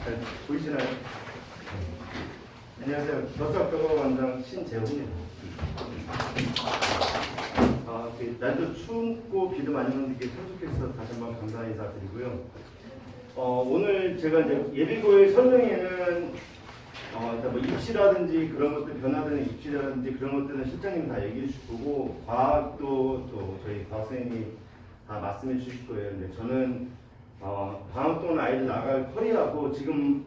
잘 보이시나요? 안녕하세요. 벼슬학교관장 신재훈입니다. 날도 춥고 비도 많이 오는데 참석해서 다시 한번 감사 인사드리고요. 오늘 제가 이제 예비고의 설명회는 뭐 입시라든지 그런 것들 변화되는 입시라든지 그런 것들은 실장님이 다 얘기해 주실 거고, 과학도 또 저희 과학선생님이 다 말씀해 주실 거예요. 근데 저는 방학 동안 아이들 나갈 커리하고 지금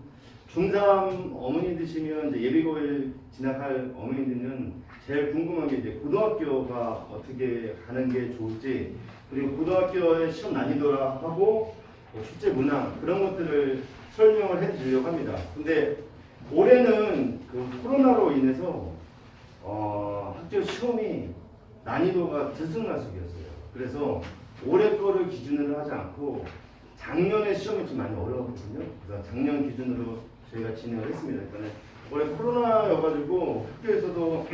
중3 어머니들이시면 이제 예비고에 진학할 어머니들은 제일 궁금한 게 이제 고등학교가 어떻게 가는 게 좋을지, 그리고 고등학교의 시험 난이도하고 숙제 문항 그런 것들을 설명을 해드리려고 합니다. 근데 올해는 그 코로나로 인해서 학교 시험이 난이도가 들쑥날쑥이었어요. 그래서 올해 거를 기준으로 하지 않고 작년에 시험이 좀 많이 어려웠거든요. 그래서 작년 기준으로 저희가 진행을 했습니다. 그러니까 올해 코로나여가지고 학교에서도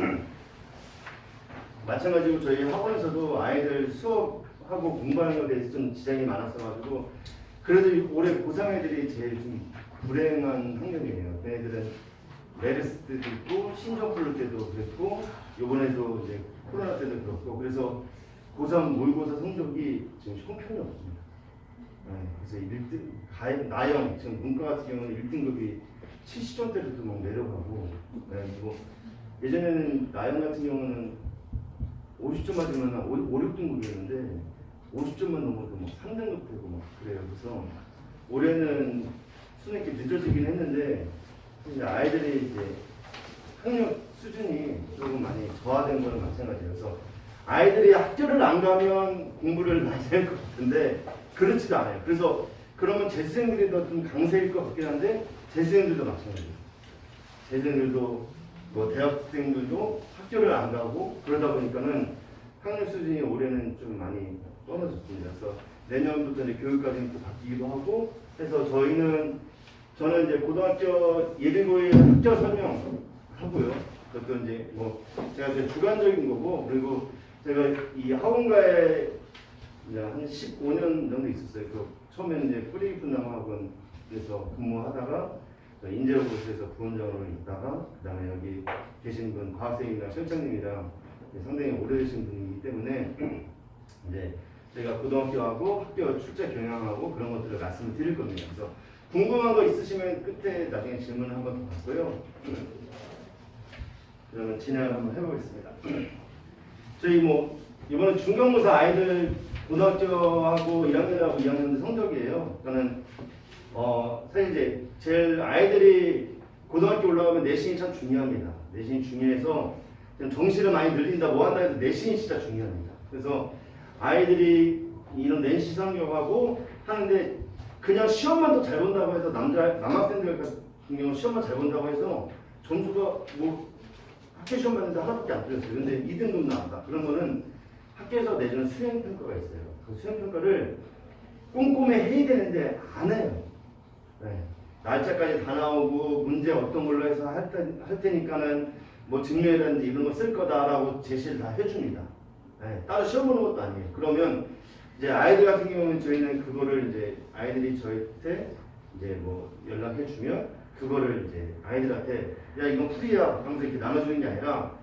마찬가지로 저희 학원에서도 아이들 수업하고 공부하는 것에 대해서 좀 지장이 많았어가지고, 그래도 올해 고3 애들이 제일 좀 불행한 환경이에요. 걔네들은 메르스 때도 있고 신종플루 때도 그랬고 이번에도 이제 코로나 때도 그렇고, 그래서 고3 모의고사 성적이 지금 형편이 없습니다. 그래서 1등, 나영, 지금 문과 같은 경우는 1등급이 70점대로도 막 내려가고, 그리고 예전에는 나영 같은 경우는 50점 맞으면 5, 6등급이었는데 50점만 넘어도 막 3등급 되고 막 그래요. 그래서 올해는 수능이 늦어지긴 했는데 이제 아이들이 이제 학력 수준이 조금 많이 저하된 거는 마찬가지예요. 그래서 아이들이 학교를 안 가면 공부를 많이 할 것 같은데 그렇지도 않아요. 그래서 그러면 재수생들이 더 좀 강세일 것 같긴 한데 재수생들도 마찬가지예요. 재수생들도 뭐 대학생들도 학교를 안 가고 그러다 보니까는 학력 수준이 올해는 좀 많이 떨어졌습니다. 그래서 내년부터 이제 교육과정이 또 바뀌기도 하고 해서 저는 이제 고등학교 예비고의 학교 설명 하고요. 그것도 이제 뭐 제가 이제 주관적인 거고, 그리고 제가 이 학원가에 이제 한 15년 정도 있었어요. 그 처음에는 이제 뿌리 깊은 나무 학원에서 근무하다가 인재로봇에서 부원장으로 있다가 그다음에 여기 계신 분 과학생이랑 실장님이랑 상당히 오래되신 분이기 때문에 이제 제가 고등학교하고 학교 출제 경향하고 그런 것들을 말씀을 드릴 겁니다. 그래서 궁금한 거 있으시면 끝에 나중에 질문을 한번 더 받고요. 그러면 진행을 한번 해보겠습니다. 저희 뭐 이번에 중간고사 아이들 고등학교하고 1학년하고 2학년 성적이에요. 저는 사실 이제 제일 아이들이 고등학교 올라가면 내신이 참 중요합니다. 내신이 중요해서 정시를 많이 늘린다 뭐 한다 해도 내신이 진짜 중요합니다. 그래서 아이들이 이런 내신 성적하고 하는데 그냥 시험만 더 잘 본다고 해서 남학생들 같은 경우 시험만 잘 본다고 해서 점수가 뭐 학교 시험 봤는데 하나밖에 안 틀렸어요. 근데 2등급 나왔다. 그런 거는 학교에서 내주는 수행평가가 있어요. 그 수행평가를 꼼꼼히 해야 되는데 안 해요. 네. 날짜까지 다 나오고 문제 어떤 걸로 해서 할 테니까는 뭐 증명이라든지 이런 거 쓸 거다라고 제시를 다 해줍니다. 네. 따로 시험 보는 것도 아니에요. 그러면 이제 아이들 같은 경우는 저희는 그거를 이제 아이들이 저희한테 이제 뭐 연락해 주면 그거를 이제 아이들한테 야 이건 풀이야 하면서 이렇게 나눠주는 게 아니라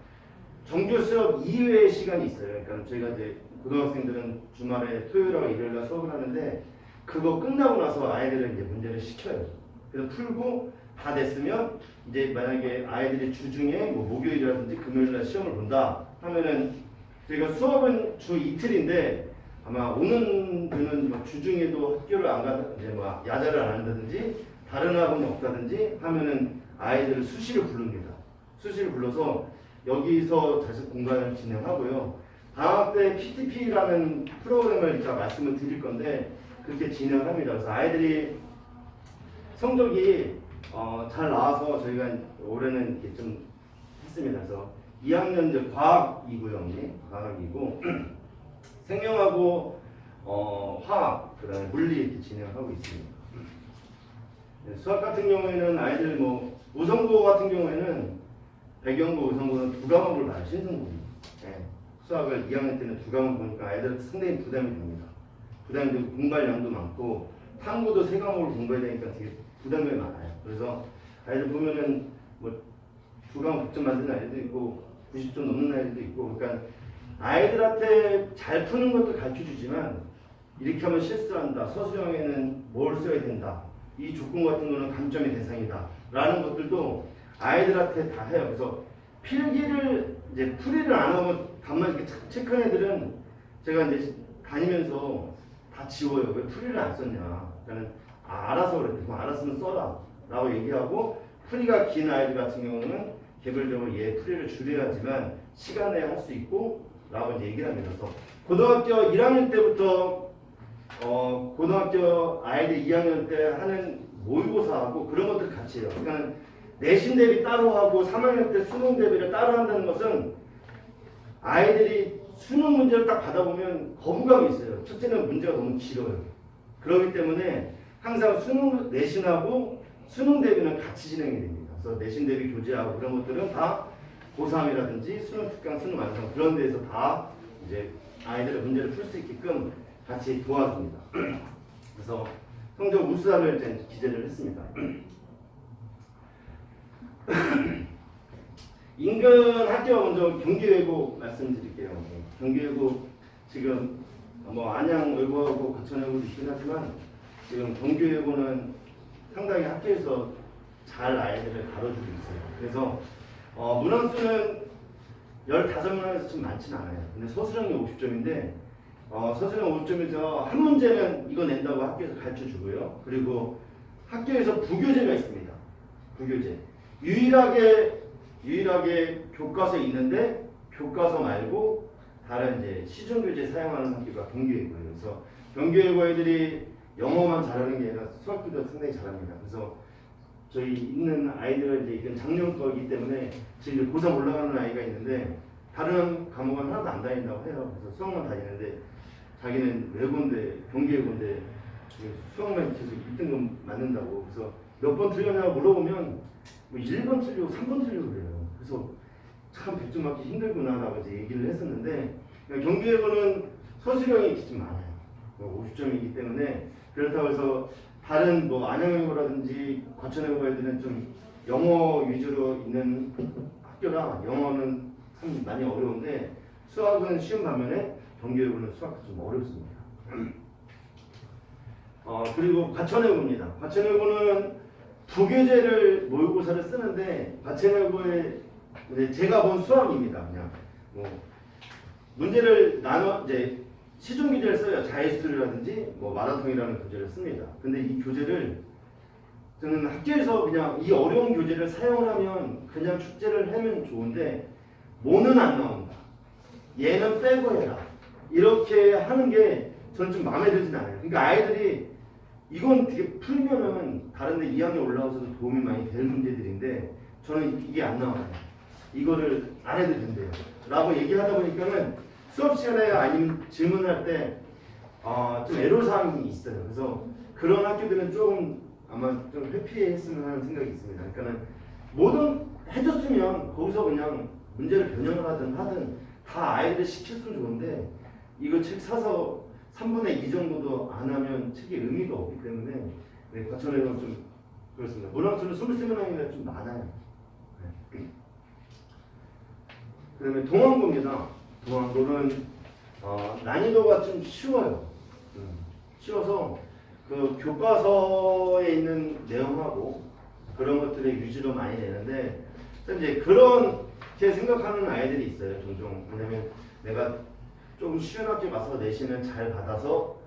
정규 수업 이외의 시간이 있어요. 그러니까 저희가 이제 고등학생들은 주말에 토요일하고 일요일날 수업을 하는데 그거 끝나고 나서 아이들은 이제 문제를 시켜요. 그래서 풀고 다 됐으면 이제 만약에 아이들이 주중에 뭐 목요일이라든지 금요일날 시험을 본다 하면은 저희가 수업은 주 이틀인데 아마 오는 분은 막 주중에도 학교를 안 가다 이제 막 야자를 안 한다든지 다른 학원이 없다든지 하면은 아이들을 수시를 부릅니다. 수시를 불러서 여기서 자습 공간을 진행하고요. 방학 때 PTP라는 프로그램을 이따 말씀을 드릴 건데 그렇게 진행을 합니다. 그래서 아이들이 성적이 잘 나와서 저희가 올해는 이렇게 좀 했습니다. 그래서 2학년 이제 과학이고요, 과학이고 생명하고 화학, 그다음에 물리 이렇게 진행하고 있습니다. 수학 같은 경우에는 아이들 뭐 우성고 같은 경우에는 배경고, 우성고는 두 과목을 봐요. 신승고입니다. 네. 수학을 2학년 때는 두 과목 보니까 아이들 상당히 부담이 됩니다. 부담이 되고 공부할 양도 많고 탐구도 세 과목을 공부해야 되니까 되게 부담감이 많아요. 그래서 아이들 보면은 뭐 두 과목 100점 만드는 아이들도 있고 90점 넘는 아이들도 있고, 그러니까 아이들한테 잘 푸는 것도 가르쳐주지만 이렇게 하면 실수한다, 서술형에는 뭘 써야 된다, 이 조건 같은 거는 감점의 대상이다 라는 것들도 아이들한테 다 해요. 그래서 필기를 이제 풀이를 안 하면 간만 이렇게 체크한 애들은 제가 이제 다니면서 다 지워요. 왜 풀이를 안 썼냐. 그러니까 알아서 그랬대. 그럼 알았으면 써라 라고 얘기하고, 풀이가 긴 아이들 같은 경우는 개별적으로 얘 풀이를 줄여야지만 시간에 할 수 있고 라고 이제 얘기를 합니다. 그래서 고등학교 1학년 때부터 고등학교 아이들 2학년 때 하는 모의고사하고 그런 것들 같이 해요. 그러니까 내신 대비 따로 하고 3학년 때 수능 대비를 따로 한다는 것은 아이들이 수능 문제를 딱 받아보면 거부감이 있어요. 첫째는 문제가 너무 길어요. 그렇기 때문에 항상 수능 내신하고 수능 대비는 같이 진행이 됩니다. 그래서 내신 대비 교재하고 그런 것들은 다 고3이라든지 수능 특강, 수능 완성 그런 데서 다 이제 아이들의 문제를 풀 수 있게끔 같이 도와줍니다. 그래서 성적 우수함을 이제 기재를 했습니다. 인근 학교와 먼저 경기외고 말씀드릴게요. 경기외고 지금 뭐 안양 외고하고 과천외고도 있긴 하지만 지금 경기외고는 상당히 학교에서 잘 아이들을 다뤄주고 있어요. 그래서 문항수는 15문항에서 좀 많지는 않아요. 근데 서술형이 50점인데 서술형 50점에서 한 문제는 이거 낸다고 학교에서 가르쳐주고요. 그리고 학교에서 부교재가 있습니다. 부교재. 유일하게 교과서에 있는데 교과서 말고 다른 이제 시중교재 사용하는 학교가 경기외고예요. 그래서 경기외고 애들이 영어만 잘하는 게 아니라 수학도 상당히 잘합니다. 그래서 저희 있는 아이들은 이제 이건 작년 거이기 때문에 지금 고3 올라가는 아이가 있는데 다른 과목은 하나도 안 다닌다고 해요. 그래서 수학만 다니는데 자기는 외고인데 경기외고인데 수학만 계속 1등급 맞는다고. 그래서 몇 번 틀렸냐고 물어보면 뭐 1번 틀리고 3번 틀리고 그래요. 그래서 참 100점 맞기 힘들구나 라고 이제 얘기를 했었는데, 경기외고는 서술형이 좀 많아요. 50점이기 때문에. 그렇다고 해서 다른 뭐 안양외고라든지 과천외고 애들은 좀 영어 위주로 있는 학교라 영어는 참 많이 어려운데 수학은 쉬운 반면에 경기외고는 수학이 좀 어렵습니다. 그리고 과천외고입니다. 과천외고는 부교재를 모의고사를 쓰는데 과천외고에 제가 본 수학입니다. 그냥 뭐 문제를 나눠 이제 시중 교재를 써요. 자유수라든지 뭐 마라톤이라는 교재를 씁니다. 근데 이 교재를 저는 학교에서 그냥 이 어려운 교재를 사용하면 그냥 출제를 하면 좋은데 뭐는 안 나온다. 얘는 빼고 해라. 이렇게 하는 게 저는 좀 마음에 들진 않아요. 그러니까 아이들이 이건 되게 풀면은 다른데 2학년 올라와서도 도움이 많이 되는 문제들인데 저는 이게 안 나와요. 이거를 안 해도 된대요. 라고 얘기하다 보니까는 수업 시간에 아니면 질문할 때 좀 애로사항이 있어요. 그래서 그런 학교들은 좀 아마 좀 회피했으면 하는 생각이 있습니다. 그러니까는 뭐든 해줬으면 거기서 그냥 문제를 변형을 하든 다 아이들 시켰으면 좋은데 이거 책 사서 3분의 2 정도도 안 하면 책에 의미가 없기 때문에 과천에는 좀 그렇습니다. 문항수는 23문항이나 좀 많아요. 그 다음에 동항고입니다. 동항고는 난이도가 좀 쉬워요. 쉬워서 그 교과서에 있는 내용하고 그런 것들의 위주로 많이 내는데 이제 그렇게 생각하는 아이들이 있어요. 종종. 왜냐면 내가 좀 쉬운 학교 가서 내신을 잘 받아서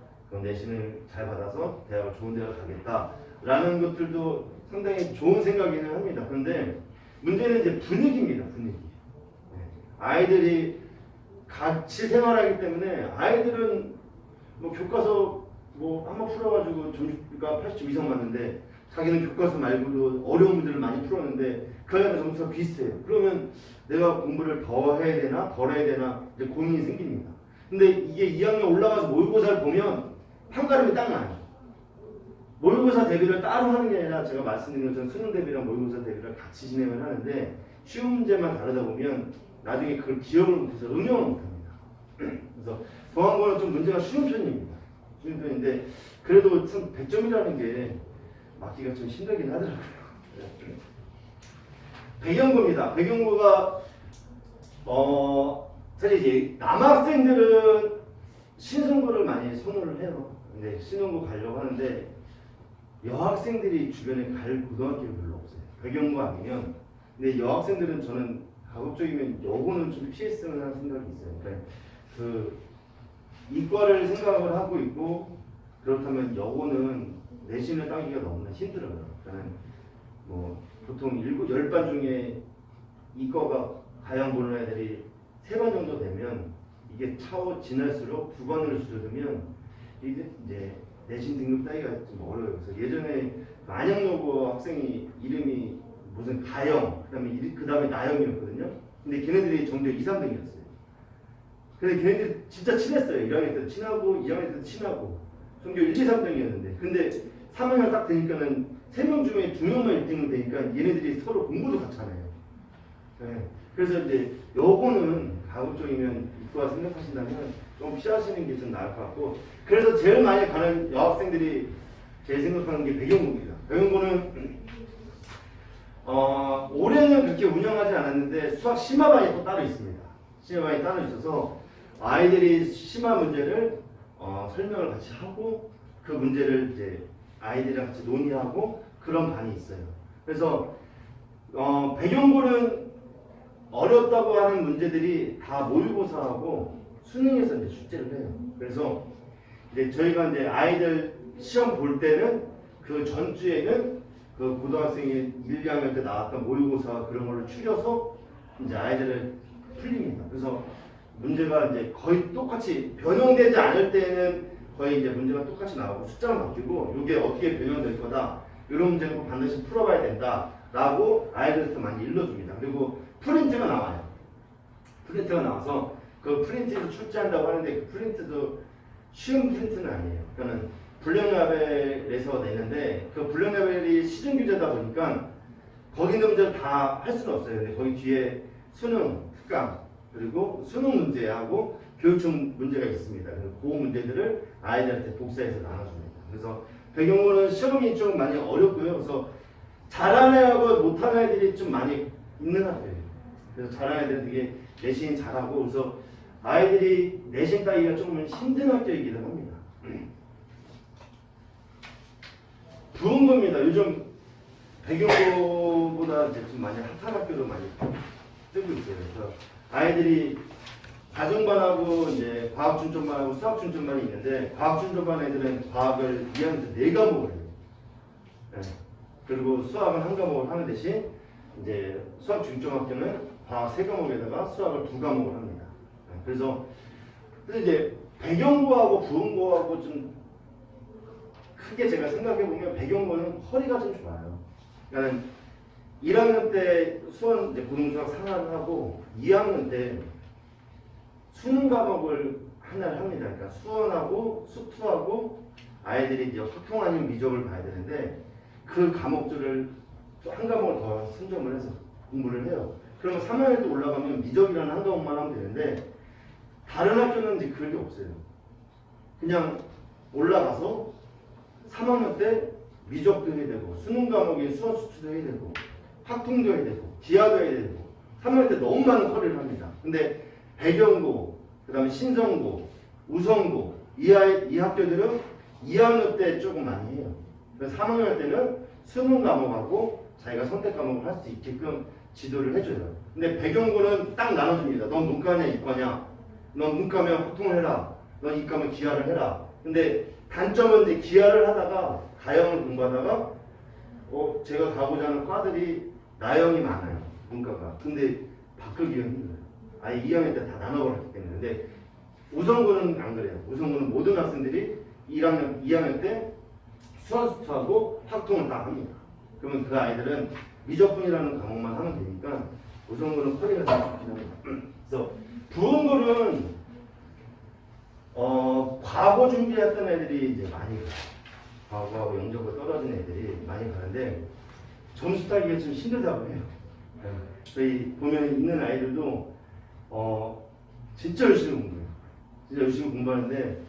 대학을 좋은 대학을 가겠다라는 것들도 상당히 좋은 생각이긴 합니다. 그런데 문제는 이제 분위기입니다. 분위기. 아이들이 같이 생활하기 때문에 아이들은 뭐 교과서 뭐 한번 풀어가지고 점수가 80점 이상 맞는데 자기는 교과서 말고도 어려운 문제를 많이 풀었는데 그 아이들 점수가 비슷해요. 그러면 내가 공부를 더 해야 되나 덜 해야 되나 이제 고민이 생깁니다. 근데 이게 2학년 올라가서 모의고사를 보면 판가름이 딱 나요. 모의고사 대비를 따로 하는 게 아니라 제가 말씀드린 것처럼 수능 대비랑 모의고사 대비를 같이 진행을 하는데 쉬운 문제만 다루다 보면 나중에 그걸 기억을 못해서 응용을 못합니다. 그래서 동항고는 좀 문제가 쉬운 편입니다. 주는 편인데 그래도 참 100점이라는 게 맞기가 좀 힘들긴 하더라고요. 배경고입니다. 배경고가 사실 이제 남학생들은 신성고를 많이 선호를 해요. 근데 신성고 가려고 하는데 여학생들이 주변에 갈 고등학교가 별로 없어요. 배경고 아니면. 근데 여학생들은 저는 가급적이면 여고는 좀 피했으면 하는 생각이 있어요. 그러니까 그 이과를 생각을 하고 있고 그렇다면 여고는 내신을 따기가 너무나 힘들어요. 그러니까 뭐 보통 10반 중에 이과가 가양 보는 애들이 3반 정도 되면 이게 차후 지날수록 2반으로 줄어들면 이게 이제 내신 등급 따기가 좀 어려워요. 그래서 예전에 안양여고 학생이 이름이 무슨 가영, 그 다음에 나영이었거든요. 근데 걔네들이 전교 2, 3등이었어요. 근데 걔네들이 진짜 친했어요. 1학년 때도 친하고 2학년 때도 친하고 전교 1, 2, 3등이었는데 근데 3학년 딱 되니까는 3명 중에 2명만 1등은 되니까 얘네들이 서로 공부도 같이 하네요. 네. 그래서 이제 요거는 가급적이면 이과 생각하신다면 좀 피하시는 게 좀 나을 것 같고 그래서 제일 많이 가는 여학생들이 제일 생각하는 게 배경고입니다. 배경고는 올해는 그렇게 운영하지 않았는데 수학 심화반이 또 따로 있습니다. 심화반이 따로 있어서 아이들이 심화 문제를 설명을 같이 하고 그 문제를 이제 아이들이랑 같이 논의하고 그런 반이 있어요. 그래서 배경고는 어렵다고 하는 문제들이 다 모의고사하고 수능에서 이제 출제를 해요. 그래서 이제 저희가 이제 아이들 시험 볼 때는 그 전주에는 그 고등학생이 1, 2학년 때 나왔던 모의고사 그런 걸로 추려서 이제 아이들을 풀립니다. 그래서 문제가 이제 거의 똑같이 변형되지 않을 때는 거의 이제 문제가 똑같이 나오고 숫자만 바뀌고 이게 어떻게 변형될 거다 이런 문제는 꼭 반드시 풀어봐야 된다라고 아이들한테 많이 일러줍니다. 그리고 프린트가 나와요. 프린트가 나와서 그 프린트에서 출제한다고 하는데 그 프린트도 쉬운 프린트는 아니에요. 그러니까는 불량라벨에서 내는데 그 불량라벨이 시중 규제다 보니까 거기 있는 문제를 다 할 수는 없어요. 근데 거기 뒤에 수능, 특강 그리고 수능 문제하고 교육청 문제가 있습니다. 그래서 그 문제들을 아이들한테 복사해서 나눠줍니다. 그래서 배경고는 시험이 좀 많이 어렵고요. 그래서 잘하는 애하고 못하는 애들이 좀 많이 있는 학교예요. 그래서 잘하는 애들은 되게 내신 잘하고 그래서 아이들이 내신 따기가 조금 힘든 학교이기도 합니다. 부흥고입니다. 요즘 배경고보다 이제 좀 많이 핫한 학교도 많이 뜨고 있어요. 그래서 아이들이 가정반하고 이제 과학준점반하고 수학준점반이 있는데 과학준점반 애들은 과학을 2학년 때 4과목을 해요. 네. 그리고 수학은 1과목을 하는 대신 이제 수학중점학교는 과학 3과목에다가 수학을 2과목을 합니다. 네. 그래서 이제 배경고하고 부흥고하고 좀 크게 제가 생각해보면 배경고는 허리가 좀 좋아요. 그러니까 1학년 때 수원 이제 고등수학 상하를 하고 2학년 때 수능 과목을 하나를 합니다. 그러니까 수원하고 수투하고 아이들이 이제 확통 아닌 미적을 봐야 되는데 그 과목들을 또 한 과목을 더 선점을 해서 공부를 해요. 그러면 3학년 때 올라가면 미적이라는 한 과목만 하면 되는데 다른 학교는 이제 그런 게 없어요. 그냥 올라가서 3학년 때 미적도 해야 되고 수능 과목에 수원 수투도 해야 되고 확통도 해야 되고 기하도 해야 되고 3학년 때 너무 많은 커리를 합니다. 근데 배경고, 그 다음에 신성고, 우성고 이 학교들은 2학년 때 조금 많이 해요. 그래서 3학년 때는 수능 과목하고 자기가 선택 과목을 할 수 있게끔 지도를 해줘요. 근데 배경고는 딱 나눠줍니다. 넌 문과냐 이과냐? 넌 문과면 확통을 해라. 넌 이과면 기하를 해라. 근데 단점은 이제 기하를 하다가 가형을 공부하다가 제가 가고자 하는 과들이 나형이 많아요. 문과가. 근데 바꾸기가 힘들어요. 아예 2학년 때 다 나눠버렸기 때문에. 근데 우성고는 안 그래요. 우성고는 모든 학생들이 2학년 때 수학수투하고 확통을 다 합니다. 그러면 그 아이들은 미적분이라는 과목만 하면 되니까 우성고는 커리가 좀 좋긴 합니다. 그래서 부흥고는 과거 준비했던 애들이 이제 많이 가요. 과거하고 영적으로 떨어진 애들이 많이 가는데 점수 따기가 좀 힘들다고 해요. 저희 보면 있는 아이들도 진짜 열심히 공부해요. 진짜 열심히 공부하는데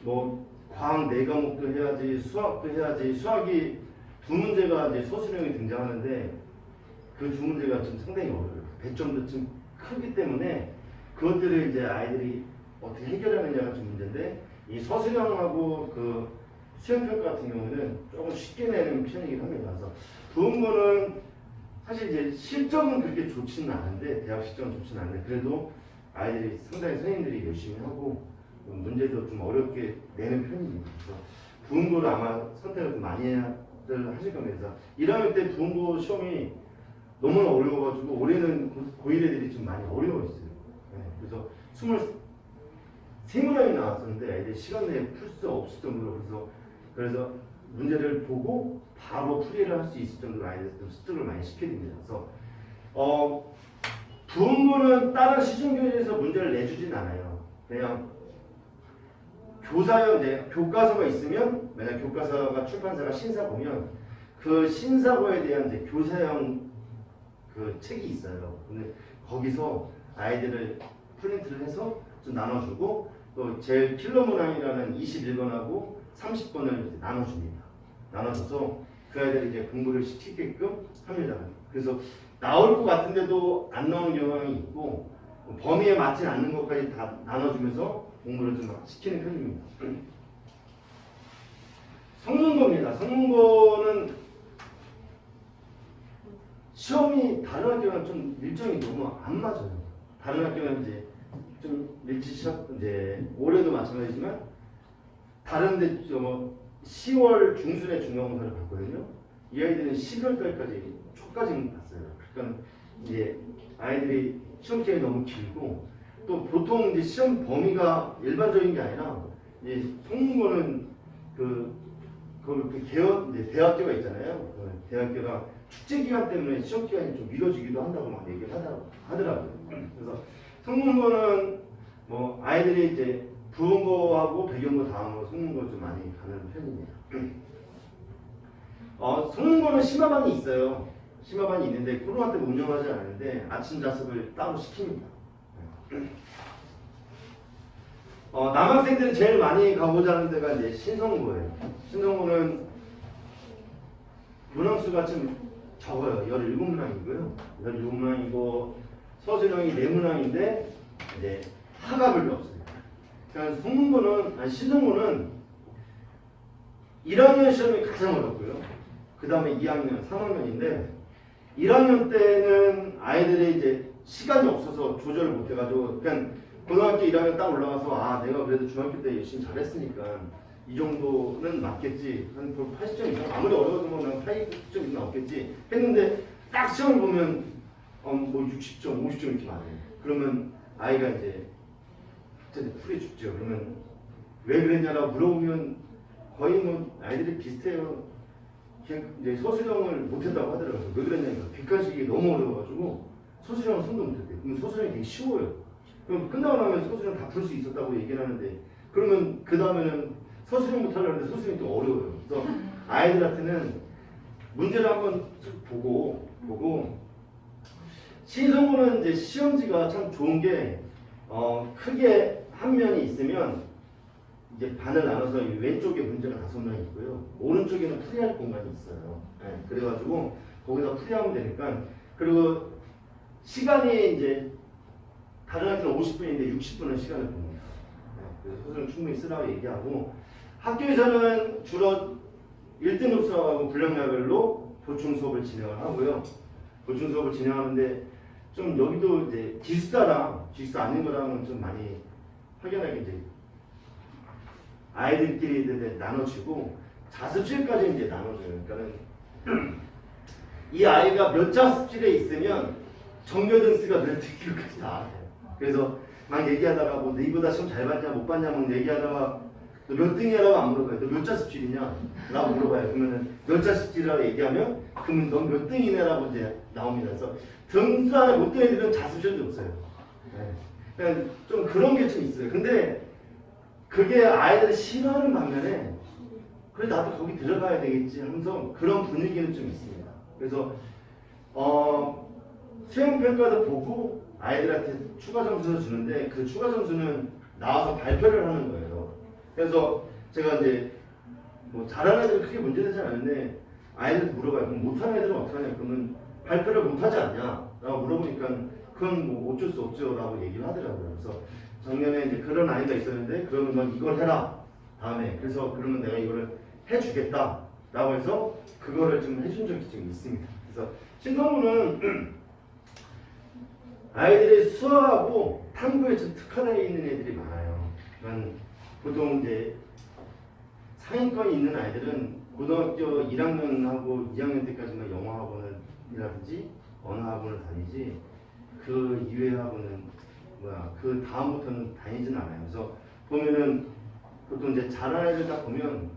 뭐 과학 4과목도 해야지, 수학도 해야지. 수학이 두 문제가 이제 서술형이 등장하는데 그 두 문제가 좀 상당히 어려워요. 배점도 좀 크기 때문에 그것들을 이제 아이들이 어떻게 해결하느냐가 좀 문제인데, 이 서술형하고 그 수행평가 같은 경우는 조금 쉽게 내는 편이긴 합니다. 그래서 부흥고는 사실 이제 실적은 그렇게 좋지는 않은데, 대학 실적은 좋지는 않은데, 그래도 아이들이 상당히 선생님들이 열심히 하고 문제도 좀 어렵게 내는 편입니다. 그래서 부흥고를 아마 선택을 좀 많이 하실 겁니다. 1학년 때 부흥고 시험이 너무 어려워가지고 올해는 고1 애들이 좀 많이 어려워했어요. 네, 그래서 23문항이 나왔었는데 아이들 시간 내에 풀 수 없을 정도로, 그래서 문제를 보고 바로 풀이를 할 수 있을 정도로 아이들 좀 습득을 많이 시켜줍니다. 그래서 부흥고는 다른 시중교재에서 문제를 내주진 않아요. 그냥 교사형, 교과서가 있으면, 만약 교과서가 출판사가 신사 보면 그 신사고에 대한 이제 교사형 그 책이 있어요. 근데 거기서 아이들을 프린트를 해서 좀 나눠주고, 또 제일 킬러 문항이라는 21번하고 30번을 나눠줍니다. 나눠줘서 그 아이들이 이제 공부를 시키게끔 합니다. 그래서 나올 것 같은데도 안 나오는 경향이 있고, 범위에 맞지 않는 것까지 다 나눠주면서 공부를 좀 시키는 편입니다. 성문고입니다. 성문고는 시험이 다른 학교랑 좀 일정이 너무 안 맞아요. 다른 학교는 이제 좀 일찍 시작, 이제 올해도 마찬가지지만 다른데 10월 중순에 중간고사를 봤거든요. 이 아이들은 12월 달까지 초까지 봤어요. 그러니까 이제 아이들이 시험 기간이 너무 길고, 또 보통 이제 시험 범위가 일반적인 게 아니라 이제 성문고는 그 이제 대학교가 있잖아요. 그 대학교가 축제 기간 때문에 시험 기간이 좀 미뤄지기도 한다고 막 얘기를 하더라고요. 그래서 성문고는 뭐 아이들이 이제 부흥고하고 배경고 다음으로 성문고 좀 많이 가는 편입니다. 성문고는 심화반이 있어요. 심화반이 있는데 코로나 때문에 운영하지 않는데 아침 자습을 따로 시킵니다. 남학생들이 제일 많이 가고자 하는 데가 이제 신성고예요. 신성고는 문항수가 좀 적어요. 17문항이고요. 17문항이고 서술형이 4문항인데 이제 하가별로 없어요. 그러니까 신성고는 1학년 시험이 가장 어렵고요. 그 다음에 2학년, 3학년인데 1학년 때는 아이들이 이제 시간이 없어서 조절을 못 해가지고 그냥 고등학교 1학년 딱 올라가서 내가 그래도 중학교 때 열심히 잘했으니까 이 정도는 맞겠지. 한 80점 이상, 아무리 어려워도 난 80점 이상 나왔겠지 했는데 딱 시험을 보면 뭐 60점, 50점 이렇게 많아요. 그러면 아이가 이제 풀이 죽죠. 그러면 왜 그랬냐라고 물어보면 거의 뭐 아이들이 비슷해요. 이제 서술형을 못했다고 하더라고요. 왜 그랬냐니까 객관식이 너무 어려워가지고 서술형을 손도 못했대요. 그럼 서술형이 되게 쉬워요. 그럼 끝나고 나면 서술형 다 풀 수 있었다고 얘기를 하는데, 그러면 그 다음에는 서술형부터 하려는데 서술형이 또 어려워요. 그래서 아이들한테는 문제를 한번 보고 신성고는 이제 시험지가 참 좋은 게 크게 한 면이 있으면 이제 반을 나눠서 왼쪽에 문제가 5문항이 있고요. 오른쪽에는 풀이할 공간이 있어요. 네, 그래가지고 거기다 풀이하면 되니까. 그리고 시간이 이제 다른 학교는 50분인데 60분은 시간을 봅니다. 네, 그래서 서술은 충분히 쓰라고 얘기하고, 학교에서는 주로 1등급 수업하고 분량별로 보충 수업을 진행을 하고요. 보충 수업을 진행하는데 좀 여기도 이제 기숙사랑 기숙사 아닌 거랑은 좀 많이 확연하게 이제 아이들끼리 이제 나눠지고 자습실까지 이제 나눠져요. 그러니까는 이 아이가 몇 자습실에 있으면 정교등수가 몇 등기까지 다 알아요. 그래서 막 얘기하다가 뭐 너희보다 시험 잘 봤냐 못 봤냐 막 얘기하다가 너 몇 등이라고 안 물어봐요. 너 몇 자습실이냐? 라고 물어봐요. 그러면은 몇 자습실이라고 얘기하면 그러면 넌 몇 등이네라고 이제 나옵니다. 그래서 등수 안에 못 든 애들은 자습실도 없어요. 네. 그러니까 좀 그런 게 좀 있어요. 근데 그게 아이들이 싫어하는 반면에 그래 나도 거기 들어가야 되겠지 하면서 그런 분위기는 좀 있습니다. 그래서 수행평가도 보고 아이들한테 추가 점수를 주는데 그 추가 점수는 나와서 발표를 하는 거예요. 그래서 제가 이제 뭐 잘하는 애들은 크게 문제되지 않은데 아이들 물어봐요. 그럼 못하는 애들은 어떻게 하냐? 그러면 발표를 못하지 않냐? 라고 물어보니까 그건 뭐 어쩔 수 없죠 라고 얘기를 하더라고요. 그래서 작년에 이제 그런 아이가 있었는데 그러면 넌 이걸 해라 다음에 그래서 그러면 내가 이거를 해주겠다 라고 해서 그거를 좀 해준 적이 좀 있습니다. 그래서 신성우는 아이들이 수학하고 탐구에 좀 특화되어 있는 애들이 많아요. 그러니까 보통 이제 상위권에 있는 아이들은 고등학교 1학년하고 2학년 때까지만 영어 학원이라든지 언어 학원을 다니지 그 이외의 학원은 그 다음부터는 다니진 않아요. 그래서 보면은 보통 이제 잘하는 애들 딱 보면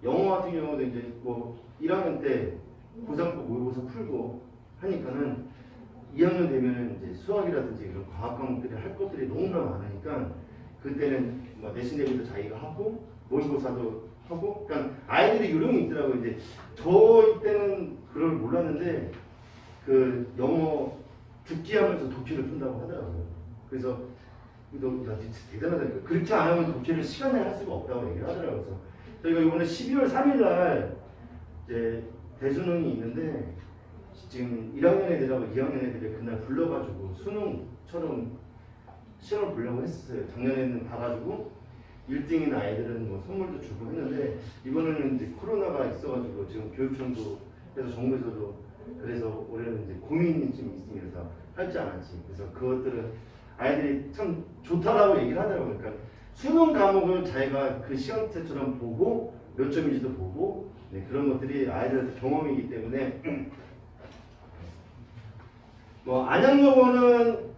영어 같은 경우도 이제 뭐 1학년 때 고3고 모의고사 풀고 하니까는 2학년 되면은 이제 수학이라든지 그런 과학 과목들이 할 것들이 너무나 많으니까 그때는 뭐 내신 대비도 자기가 하고 모의고사도 하고 그러니까 아이들이 요령이 있더라고요. 이제 저 때는 그걸 몰랐는데 그 영어 듣기 하면서 독해를 푼다고 하더라고요. 그래서 야 진짜 대단하다니까. 그렇게 안 하면 독해를 시간에 할 수가 없다고 얘기를 하더라고요. 그래서 저희가 이번에 12월 3일 날 이제 대수능이 있는데 지금 1학년 애들하고 2학년 애들을 그날 불러가지고 수능처럼 시험을 보려고 했었어요. 작년에는 봐가지고 1등인 아이들은 뭐 선물도 주고 했는데 이번에는 이제 코로나가 있어가지고 지금 교육청도 그래서 정부에서도 그래서 올해는 이제 고민이 좀 있으면서 할지 안 할지 그래서 그것들은 아이들이 참 좋다라고 얘기를 하더라고요. 그러니까 수능 과목을 자기가 그 시간제처럼 보고 몇 점인지도 보고 네, 그런 것들이 아이들한테 경험이기 때문에 뭐 안양여고는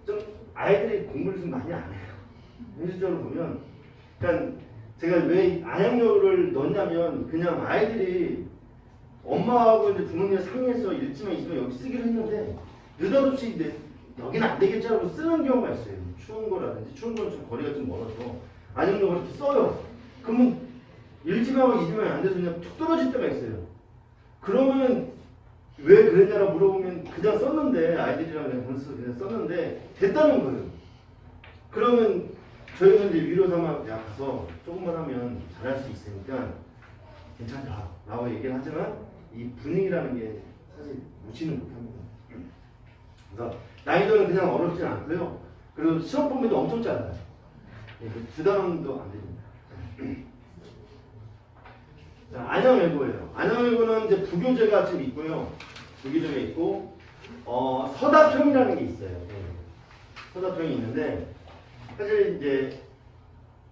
좀 아이들이 공부를 좀 많이 안 해요. 현실적으로 보면 그러니까 제가 왜 안양여고를 넣냐면 그냥 아이들이 엄마하고 이제 부모님 상의해서 읽지만 있으면 여기 쓰기로 했는데 느닷없이 이제 여기는 안 되겠지 하고 쓰는 경우가 있어요. 추운 거라든지 추운 건 좀 거리가 좀 멀어서 안양여고를 이렇게 써요. 그러면 읽지만 하고 잊으면 안 돼서 그냥 툭 떨어질 때가 있어요. 그러면 왜 그랬냐라고 물어보면 그냥 썼는데 아이들이랑 그냥 벌써 그냥 썼는데 됐다는 거예요. 그러면 저희는 이제 위로 삼아 가서 조금만 하면 잘할 수 있으니까 괜찮다 라고 얘기를 하지만 이 분위기라는 게 사실 무시는 못합니다. 그래서 난이도는 그냥 어렵진 않고요. 그리고 시험 범위도 엄청 짧아요. 두 단원도 안 됩니다. 자, 안양외고예요. 안양외고는 이제 부교재가 좀 있고요. 부교재가 있고 서다평이라는 게 있어요. 서다평이 있는데 사실 이제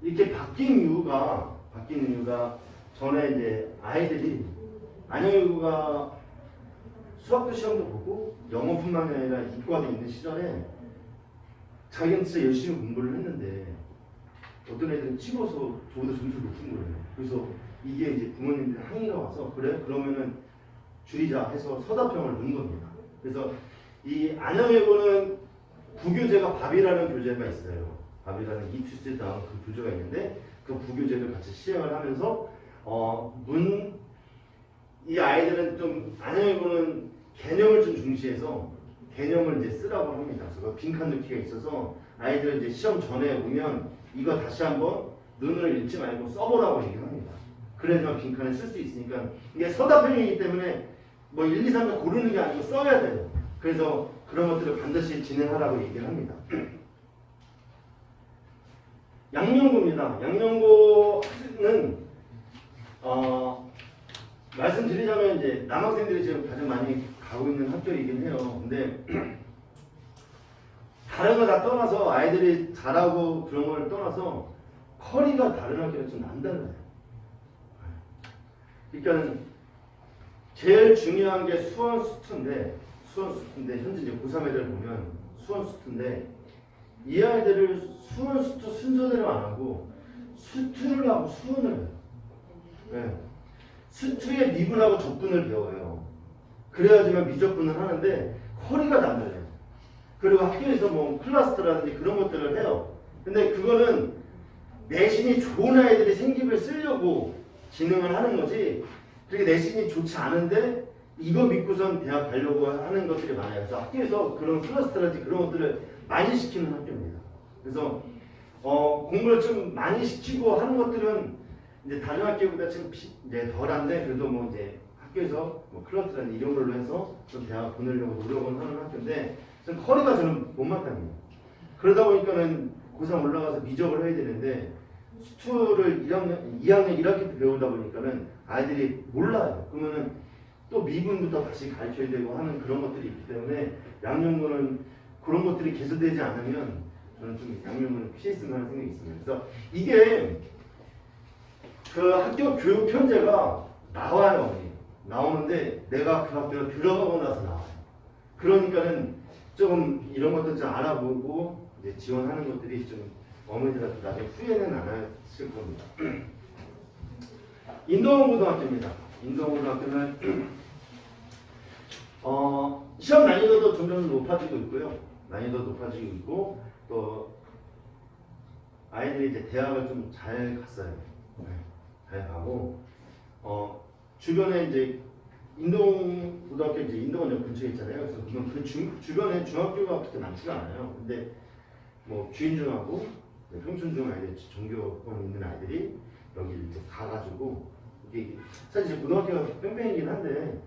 이렇게 바뀐 이유가 전에 이제 아이들이 안양외고가 수학도 시험도 보고 영어뿐만 아니라 이과도 있는 시절에 자기는 진짜 열심히 공부를 했는데 어떤 애들은 찍어서 저보다 점수를 높은 거예요. 그래서 이게 이제 부모님들 항의가 와서 그래? 그러면은 줄이자 해서 서다평을 넣은 겁니다. 그래서 이 안양외고는 부교재가 밥이라는 교재가 있어요. 밥이라는 이투스에 나온 그 교재가 있는데 그 부교재를 같이 시행을 하면서 이 아이들은 좀 안양외고는 개념을 좀 중시해서 개념을 이제 쓰라고 합니다. 그래서 빈칸 넣기가 있어서 아이들 이제 시험 전에 오면 이거 다시 한번 눈으로 읽지 말고 써보라고 얘기합니다. 그래야지만 빈칸에 쓸 수 있으니까 이게 서다평이기 때문에 뭐 1, 2, 3을 고르는 게 아니고 써야 돼요. 그래서 그런 것들을 반드시 진행하라고 얘기를 합니다. 양명고입니다. 양명고는 말씀드리자면 이제 남학생들이 지금 가장 많이 가고 있는 학교이긴 해요. 근데 다른 거 다 떠나서 아이들이 잘하고 그런 걸 떠나서 커리가 다른 학교랑 좀 남달라요. 그러니까 제일 중요한 게 수원수투인데 현재 이제 고3 애들 보면 수원수투인데 이 아이들을 수원수투 순서대로 안 하고 수투를 하고 수원을 해요. 네. 수투에 미분하고 적분을 배워요. 그래야지만 미적분을 하는데 커리가 남달라요. 그리고 학교에서 뭐 클러스터라든지 그런 것들을 해요. 근데 그거는 내신이 좋은 아이들이 생기부에 쓰려고 진행을 하는 거지 그렇게 내신이 좋지 않은데 이거 믿고선 대학 가려고 하는 것들이 많아요. 그래서 학교에서 그런 클러스터라든지 그런 것들을 많이 시키는 학교입니다. 그래서 공부를 좀 많이 시키고 하는 것들은 이제 다른 학교보다 좀 이제 덜한데 그래도 뭐 이제 학교에서 뭐 클러스라는 이런 걸로 해서 좀 대학 보내려고 노력은 하는 학교인데 좀 커리가 저는 못마땅해요. 그러다 보니까는 고3 올라가서 미적을 해야 되는데 수투를 2학년 1학기 때 배우다 보니까는 아이들이 몰라요. 그러면은 또 미분부터 다시 가르쳐야 되고 하는 그런 것들이 있기 때문에 양육문은 그런 것들이 개선되지 않으면 저는 좀 양육문을 피했으면 하는 생각이 있습니다. 그래서 이게 그 학교 교육 편제가 나와요. 나오는데 내가 그 학교에 들어가고 나서 나와요. 그러니까는 조금 이런 것들 좀 알아보고 이제 지원하는 것들이 좀 어머니들한테 나중에 후회는 안 하실 겁니다. 인도고등학교입니다. 인도고등학교는 시험 난이도도 점점 높아지고 있고요. 난이도 높아지고 있고 또 아이들이 이제 대학을 좀 잘 갔어요. 잘 가고 주변에 이제 인동고등학교 이제 인동원 근처에 있잖아요. 그래서 그 주변에 중학교가 그렇게 많지가 않아요. 근데 뭐 주인중하고 평촌중 아이들 종교권 있는 아이들이 여기 이렇게 가가지고 이게 사실 이제 고등학교가 뺑뺑이긴 한데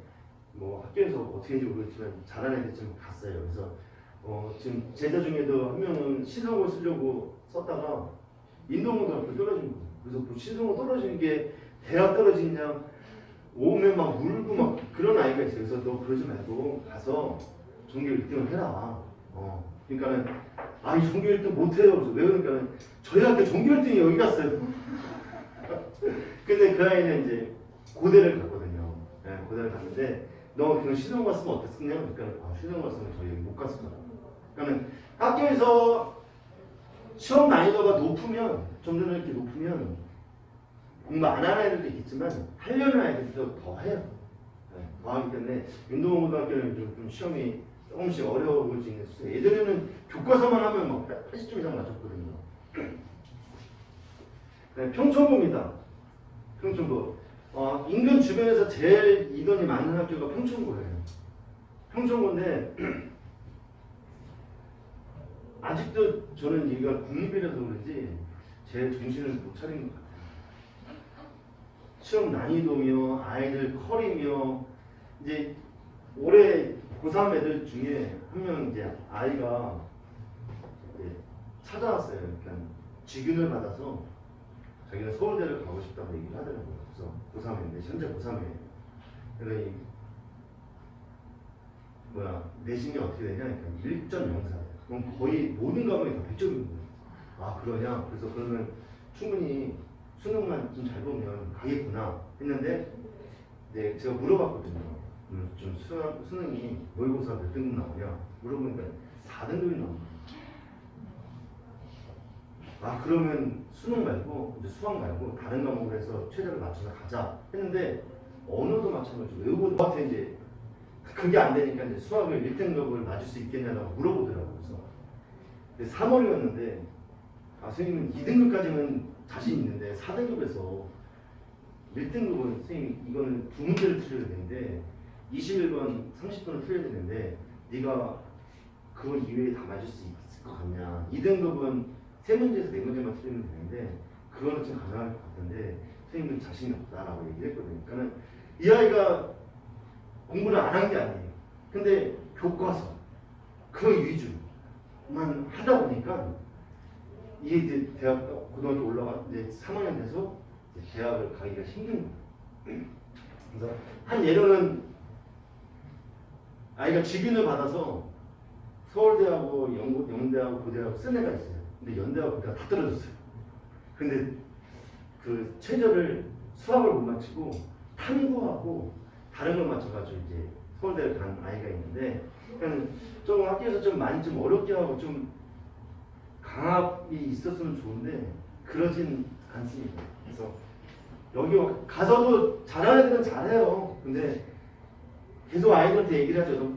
뭐 학교에서 어떻게 했는지 모르겠지만 잘하는 애들 좀 갔어요. 그래서 지금 제자 중에도 한 명은 시성을 쓰려고 썼다가 인동고등학교 떨어진 거예요. 그래서 그 시성을 떨어지는 게 대학 떨어지냐 오면 막 울고 막 그런 아이가 있어요. 그래서 너 그러지 말고 가서 전교 1등을 해라. 그러니까는 이 전교 1등 못해요. 그래서 왜 그러니까는 저희 학교 전교 1등이 여기 갔어요. 근데 그 아이는 이제 고대를 갔거든요. 네, 고대를 갔는데 너 그냥 시동 갔으면 어땠었냐? 그러니까 시동 갔으면 저희 못 갔을 거다. 그러니까는 학교에서 시험 난이도가 높으면 점점 이렇게 높으면 공부 안 하는 애들도 있겠지만 하려는 아이들도 더 해요. 네, 더 하기 때문에 운동고등학교는 좀 시험이 조금씩 어려워지는 수요. 예전에는 교과서만 하면 막 80점 이상 맞았거든요. 네, 평촌고입니다. 평촌고. 인근 주변에서 제일 인원이 많은 학교가 평촌고예요. 평촌고인데 아직도 저는 여기가 국립이라서 그런지 제 정신을 못 차린 것 같아요. 시험 난이도며 아이들 컬이며 이제 올해 고3 애들 중에 한 명 이제 아이가 이제 찾아왔어요. 그러니까 직윤을 받아서 자기는 서울대를 가고 싶다고 얘기를 하더라고요. 그래서 고3인데 현재 고3이에요. 그러니 내신이 어떻게 되냐? 그러니까 1.04. 그럼 거의 모든 과목이 다 100점인 거예요. 그러냐? 그래서 그러면 충분히 수능만 좀 잘 보면 가겠구나 했는데 네, 제가 물어봤거든요. 좀 수능이 모의고사 몇 등급 나오냐? 물어보니까 4등급이 나옵니다. 그러면 수능 말고 이제 수학 말고 다른 과목을 해서 최저를 맞춰서 가자 했는데 언어도 마찬가지로 외우고 저한테 이제 그게 안 되니까 이제 수학을 1등급을 맞을 수 있겠냐고 물어보더라고요. 그래서 3월이었는데 선생님은 2등급까지는 자신 있는데 4등급에서 1등급은 선생님 이거는 두 문제를 틀려야 되는데 21번 30분을 틀려야 되는데 네가 그거 이외에 다 맞을 수 있을 것 같냐. 2등급은 3문제에서 4문제만 틀리면 되는데 그거는 좀 가능할 것 같은데 선생님은 자신이 없다라고 얘기를 했거든요. 그러니까 이 아이가 공부를 안 한 게 아니에요. 근데 교과서 그 위주만 하다 보니까 이게 이제 대학 고등학교 올라가 이제 3학년 돼서 이제 대학을 가기가 힘든 거예요. 그래서 한 예로는 아이가 직윤을 받아서 서울대하고 영대하고 고대하고 쓴 애가 있어요. 근데 연대하고 고대가 다 떨어졌어요. 근데 그 최저를 수학을 못 맞추고 탐구하고 다른 걸 맞춰가지고 이제 서울대를 간 아이가 있는데 그냥 좀 학교에서 좀 많이 좀 어렵게 하고 좀 강압이 있었으면 좋은데 그러진 않습니다. 그래서 여기 가서도 잘하는 애들은 잘해요. 근데 계속 아이들한테 얘기를 하죠.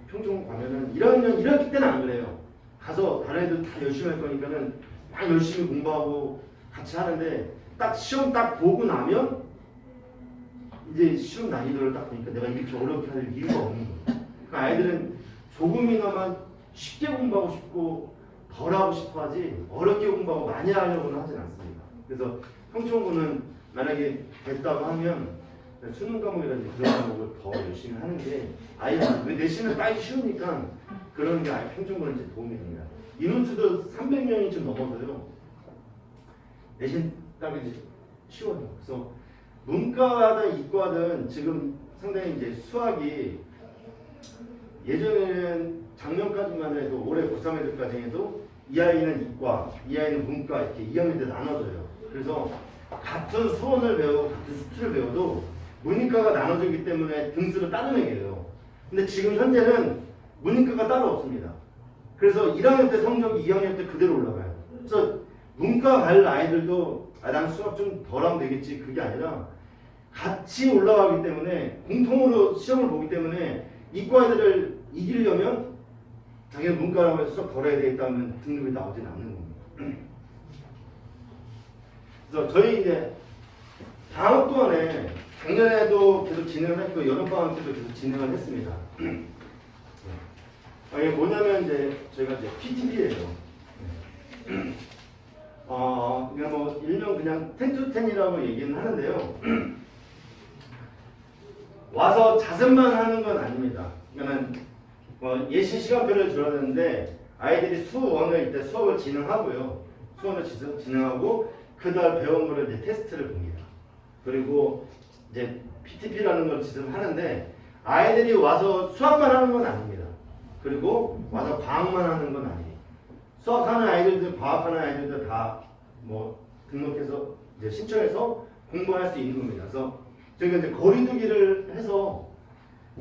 평촌 가면은 1학기 때는 안 그래요. 가서 다른 애들 다 열심히 할 거니까는 막 열심히 공부하고 같이 하는데 딱 시험 딱 보고 나면 이제 시험 난이도를 딱 보니까 내가 이렇게 어렵게 할 이유가 없는 거예요. 그러니까 아이들은 조금이나마 쉽게 공부하고 싶고 덜 하고 싶어 하지 어렵게 공부하고 많이 하려고는 하진 않습니다. 그래서 평촌고는 만약에 됐다고 하면 수능 과목이라든지 그런 과목을 더 열심히 하는 게 아예 왜 내신은 따기 쉬우니까 그런 게 아예 평촌고는 이제 도움이 됩니다. 인원수도 300명이 좀 넘어서요. 내신 따기 쉬워요. 그래서 문과든 이과든 지금 상당히 이제 수학이 예전에는 작년까지만 해도 올해 고3 애들까지 해도 이 아이는 이과, 이 아이는 문과 이렇게 2학년 때 나눠져요. 그래서 같은 수원을 배우고 같은 수투를 배워도 문이과가 나눠지기 때문에 등수를 따로 매겨요. 근데 지금 현재는 문이과가 따로 없습니다. 그래서 1학년 때 성적이 2학년 때 그대로 올라가요. 그래서 문과 갈 아이들도 난 수학 좀 덜 하면 되겠지 그게 아니라 같이 올라가기 때문에 공통으로 시험을 보기 때문에 이과 애들을 이기려면 자기는 문과라고 해서 수업 덜 해야 되겠다면 등급이 나오진 않는 겁니다. 그래서 저희 이제 방학 동안에 작년에도 계속 진행을 했고 여름방학 때도 계속 진행을 했습니다. 이게 뭐냐면 이제 저희가 이제 PTB예요. 그냥 뭐 일명 그냥 10-10이라고 얘기는 하는데요. 와서 자습만 하는 건 아닙니다. 그러니까 예시 시간표를 줘야 되는데 아이들이 수원을 이때 수업을 진행하고요. 수원을 진행하고 그날 배운 거를 이제 테스트를 봅니다. 그리고 이제 PTP라는 걸 지정하는데 아이들이 와서 수학만 하는 건 아닙니다. 그리고 와서 과학만 하는 건 아니에요. 수학하는 아이들도 과학하는 아이들도 다 뭐 등록해서 이제 신청해서 공부할 수 있는 겁니다. 그래서 저희가 이제 거리두기를 해서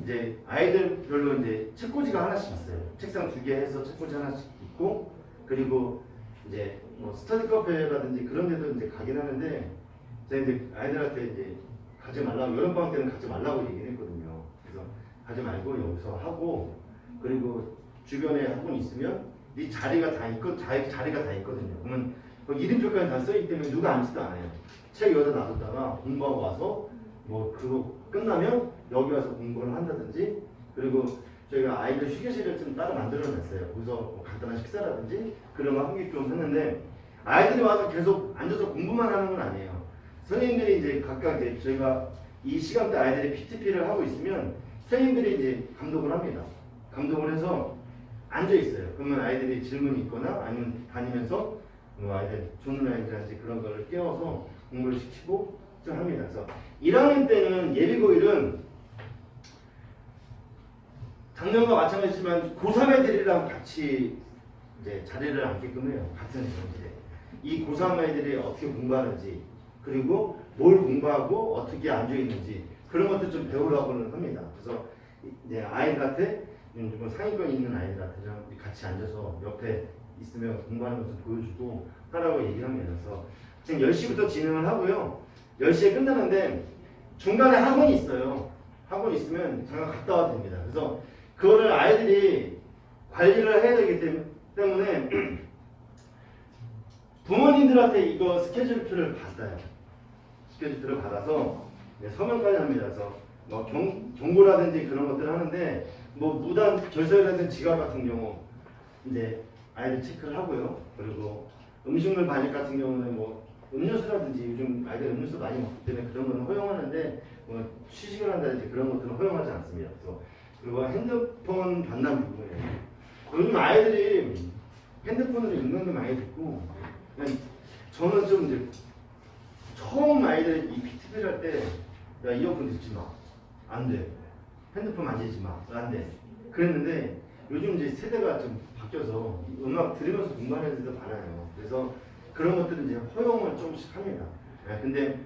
이제 아이들별로 이제 책꽂이가 하나씩 있어요. 책상 2개 해서 책꽂이 하나씩 있고 그리고 이제 뭐 스터디 카페라든지 그런 데도 이제 가긴 하는데 제가 이제 아이들한테 이제 가지 말라고 여름방학 때는 가지 말라고 얘기를 했거든요. 그래서 가지 말고 여기서 하고 그리고 주변에 학원 있으면 네 자리가 다 있고 자리가 다 있거든요. 그러면 이름표까지 다 써있기 때문에 누가 앉지도 않아요. 책 여기다 놔뒀다가 공부하고 와서 뭐 그거 끝나면 여기 와서 공부를 한다든지 그리고 저희가 아이들 휴게실을 좀 따로 만들어놨어요. 거기서 뭐 간단한 식사라든지 그런 거 하게끔 했는데 아이들이 와서 계속 앉아서 공부만 하는 건 아니에요. 선생님들이 이제 각각 이제 저희가 이 시간대 아이들이 PTP를 하고 있으면 선생님들이 이제 감독을 합니다. 감독을 해서 앉아 있어요. 그러면 아이들이 질문이 있거나 아니면 다니면서 아이들 좋은 아이들한테 그런 거를 깨워서 공부를 시키고 좀 합니다. 그래서 1학년 때는 예비고1은 작년과 마찬가지지만 고3 애들이랑 같이 이제 자리를 앉게끔 해요. 같은 이제 이 고3 애들이 어떻게 공부하는지 그리고 뭘 공부하고 어떻게 앉아 있는지 그런 것들 좀 배우라고는 합니다. 그래서 이제 아이들한테 좀 상위권 있는 아이들한테랑 같이 앉아서 옆에 있으면 공부하는 것을 보여주고 하라고 얘기를 합니다. 그래서 지금 10시부터 진행을 하고요. 10시에 끝나는데 중간에 학원이 있어요. 학원이 있으면 잠깐 갔다 와도 됩니다. 그래서 그거를 아이들이 관리를 해야 되기 때문에 부모님들한테 이거 스케줄표를 받아요. 스케줄표를 받아서 서명까지 합니다. 그래서 뭐 경고라든지 그런 것들을 하는데 뭐 무단 결석이라든지 지각 같은 경우 이제 아이들 체크를 하고요. 그리고 음식물 반입 같은 경우는 뭐 음료수라든지 요즘 아이들 음료수 많이 먹기 때문에 그런 거는 허용하는데 뭐 취식을 한다든지 그런 것들은 허용하지 않습니다. 그래서 그리고 핸드폰 반납 부분이에요. 요즘 아이들이 핸드폰으로 읽는 많이 듣고 그냥 저는 좀 이제 처음 아이들 이 PTP를 할 때 야 이어폰 듣지 마. 안 돼. 핸드폰 만지지 마. 안 돼. 그랬는데 요즘 이제 세대가 좀 바뀌어서 음악 들으면서 공부하는 애들도 많아요. 그래서 그런 것들은 이제 허용을 조금씩 합니다. 근데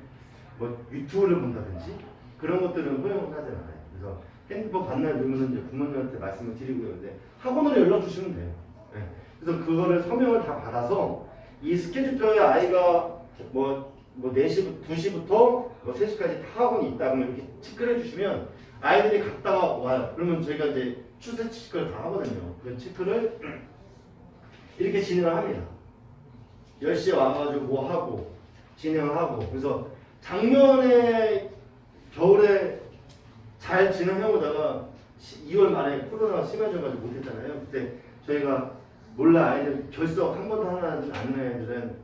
뭐 유튜브를 본다든지 그런 것들은 허용을 하지 않아요. 그래서 핸드폰 반납 누르면 이제 부모님한테 말씀을 드리고요. 근데 학원으로 연락 주시면 돼요. 그래서 그거를 서명을 다 받아서 이 스케줄표에 아이가 뭐 4시, 2시부터 뭐 3시까지 다 학원이 있다 그러면 이렇게 체크를 해주시면 아이들이 갔다가 와요. 그러면 저희가 이제 출석 체크를 다 하거든요. 그 체크를 이렇게 진행을 합니다. 10시에 와가지고 뭐 하고 진행을 하고 그래서 작년에 겨울에 잘 진행해오다가 2월 말에 코로나가 심해져가지고 못했잖아요. 그때 저희가 몰라 아이들 결석 한 번도 하나 안 하는 애들은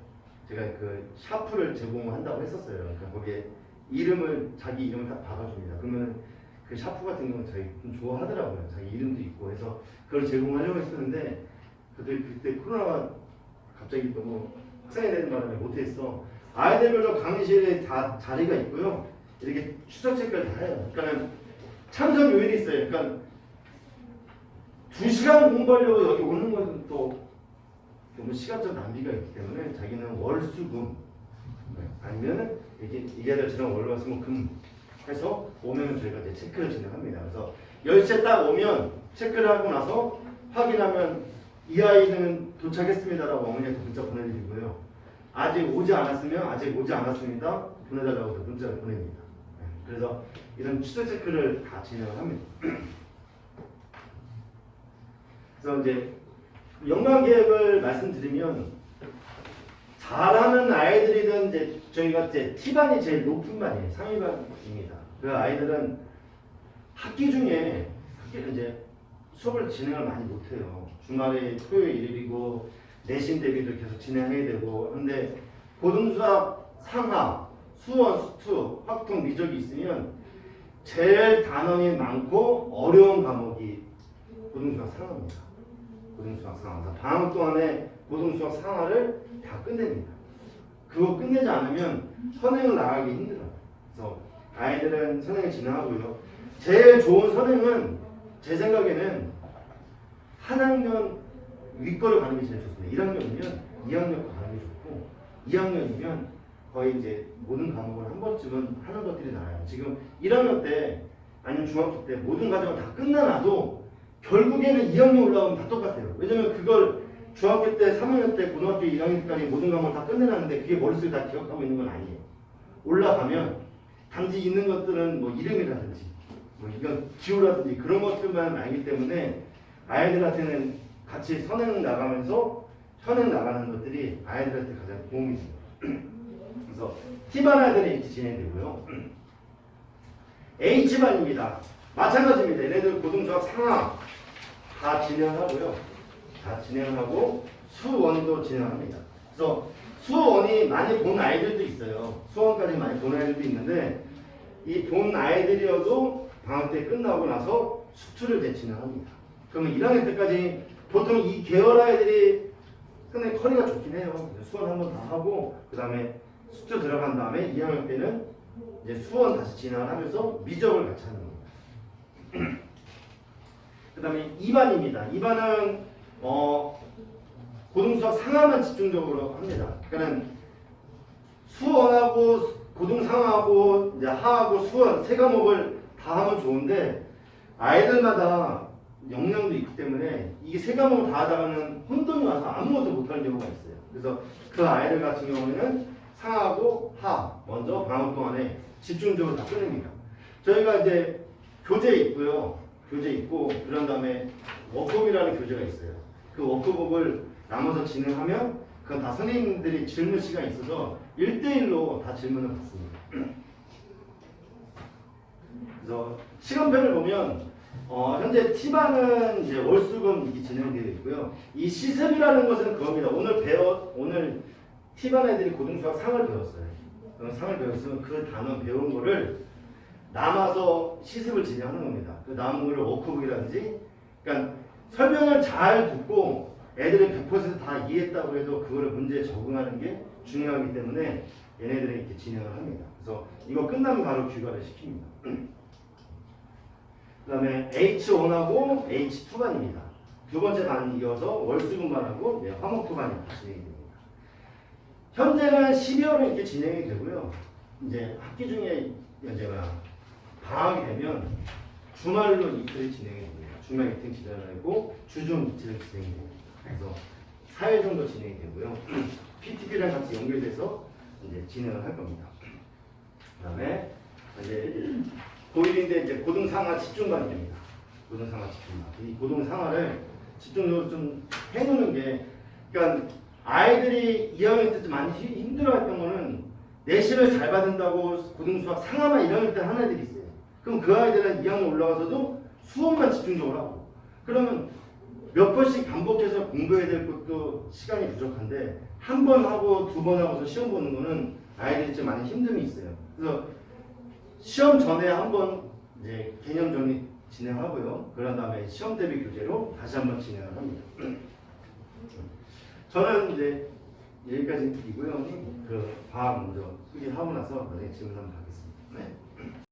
제가 그 샤프를 제공한다고 했었어요. 그러니까 거기에 이름을 자기 이름을 딱 박아줍니다. 그러면 그 샤프 같은 경우는 저희 좀 좋아하더라고요. 자기 이름도 있고 해서 그걸 제공하려고 했었는데 그때 코로나가 갑자기 너무 확산이 되는 바람에 못했어. 아이들별로 강의실에 다 자리가 있고요. 이렇게 추적 체크를 다 해요. 그러니까 참석 요일이 있어요. 그러니까 2시간 공부하려고 여기 오는 것은 또 너무 시간적 낭비가 있기 때문에 자기는 월수금 아니면 이게 아이들처럼 월화수목 금 해서 오면 저희가 이제 체크를 진행합니다. 그래서 10시에 딱 오면 체크를 하고 나서 확인하면 이 아이는 도착했습니다라고 어머니한테 문자 보내드리고요. 아직 오지 않았으면 아직 오지 않았습니다. 보내달라고 문자를 보냅니다. 그래서 이런 추적 체크를 다 진행을 합니다. 그래서 이제 연관 계획을 말씀드리면 잘하는 아이들이든 이제 저희가 이제 T반이 제일 높은 반이에요. 상위반입니다. 그 아이들은 학기 중에 이제 수업을 진행을 많이 못해요. 주말에 토요일 일요일이고 내신 대비도 계속 진행해야 되고 근데 고등수학 상하, 수원, 수투, 확통, 미적이 있으면 제일 단원이 많고 어려운 과목이 고등수학 상하입니다. 고등수학 상하. 방학 동안에 고등수학 상하를 다 끝냅니다. 그거 끝내지 않으면 선행을 나가기 힘들어요. 그래서 아이들은 선행을 진행하고요. 제일 좋은 선행은 제 생각에는 한 학년 윗거를 가는 게 제일 좋습니다. 1학년이면 2학년 거 가는 게 좋고 2학년이면 거의 이제 모든 과목을 한 번쯤은 하는 것들이 나아요. 지금 1학년 때 아니면 중학교 때 모든 과정을 다 끝나놔도 결국에는 2학년 올라오면 다 똑같아요. 왜냐면 그걸 중학교 때, 3학년 때, 고등학교 1학년까지 모든 과목을 다 끝내놨는데 그게 머릿속에 다 기억하고 있는 건 아니에요. 올라가면 단지 있는 것들은 뭐 이름이라든지 뭐 이건 기호라든지 그런 것들만 알기 때문에 아이들한테는 같이 선행 나가면서 선행 나가는 것들이 아이들한테 가장 도움이 됩니다. 그래서 T반 아이들이 이렇게 진행되고요. H반입니다. 마찬가지입니다. 얘네들 고등수학 상하 다 진행하고요. 다 진행하고 수원도 진행합니다. 그래서 수원이 많이 본 아이들도 있어요. 수원까지 많이 본 아이들도 있는데 이 본 아이들이어도 방학 때 끝나고 나서 수투를 이제 진행합니다. 그러면 1학년 때까지 보통 이 계열 아이들이 상당히 커리가 좋긴 해요. 수원 한번 다 하고 그 다음에 수투 들어간 다음에 2학년 때는 이제 수원 다시 진행을 하면서 미적을 같이 하는 겁니다. 그 다음에 2반입니다. 2반은 고등수학 상하만 집중적으로 합니다. 그러니까 수원하고 고등상하고 이제 하하고 수원 세 과목을 다 하면 좋은데 아이들마다 역량도 있기 때문에 이게 세 과목을 다 하다가는 혼돈이 와서 아무것도 못하는 경우가 있어요. 그래서 그 아이들 같은 경우에는 상하고 하 먼저 방학 동안에 집중적으로 다 끝냅니다. 저희가 이제 교재 있고요. 교재 있고 그런 다음에 워크북이라는 교재가 있어요. 그 워크북을 나눠서 진행하면 그건 다 선생님들이 질문 시간이 있어서 1대1로 다 질문을 받습니다. 그래서 시간표를 보면 현재 T반은 이제 월수금 이렇게 진행되어 있고요. 이 시습이라는 것은 그겁니다. 오늘 T반 애들이 고등수학 상을 배웠어요. 상을 배웠으면 그 단원 배운 거를 남아서 시습을 진행하는 겁니다. 그 남은 거를 워크북이라든지 그러니까 설명을 잘 듣고 애들이 100%다 이해했다고 해도 그거를 문제에 적응하는 게 중요하기 때문에 얘네들이 이렇게 진행을 합니다. 그래서 이거 끝나면 바로 귀가를 시킵니다. 그 다음에 H1하고 H2반입니다. 두 번째 반이 이어서 월수금반하고 화목토반이 진행이 됩니다. 현재는 12월에 이렇게 진행이 되고요. 이제 학기 중에 제가 방학이 되면 주말로 이틀이 진행이 됩니다. 주말 이틀 진행하고 주중 이틀 진행이 됩니다. 그래서 4일 정도 진행이 되고요. PTP랑 같이 연결돼서 이제 진행을 할 겁니다. 그 다음에 이제 고1인데 이제 고등상하 집중반입니다. 고등상하 집중반. 이 고등상하를 집중적으로 좀 해놓는 게, 그러니까 아이들이 2학년 때 좀 많이 힘들어했던 거는 내신을 잘 받는다고 고등수학 상하만 1학년 때 하는 애들이 있어요. 그럼 그 아이들은 2학년 올라가서도 수업만 집중적으로 하고, 그러면 몇 번씩 반복해서 공부해야 될 것도 시간이 부족한데 한 번 하고 두 번 하고서 시험 보는 거는 아이들이 좀 많이 힘듦이 있어요. 그래서 시험 전에 한번 이제 개념 정리 진행하고요. 그런 다음에 시험 대비 교재로 다시 한번 진행을 합니다. 저는 이제 여기까지이고요. 그 과학 먼저 소개하고 나서 질문 한번 받겠습니다. 네.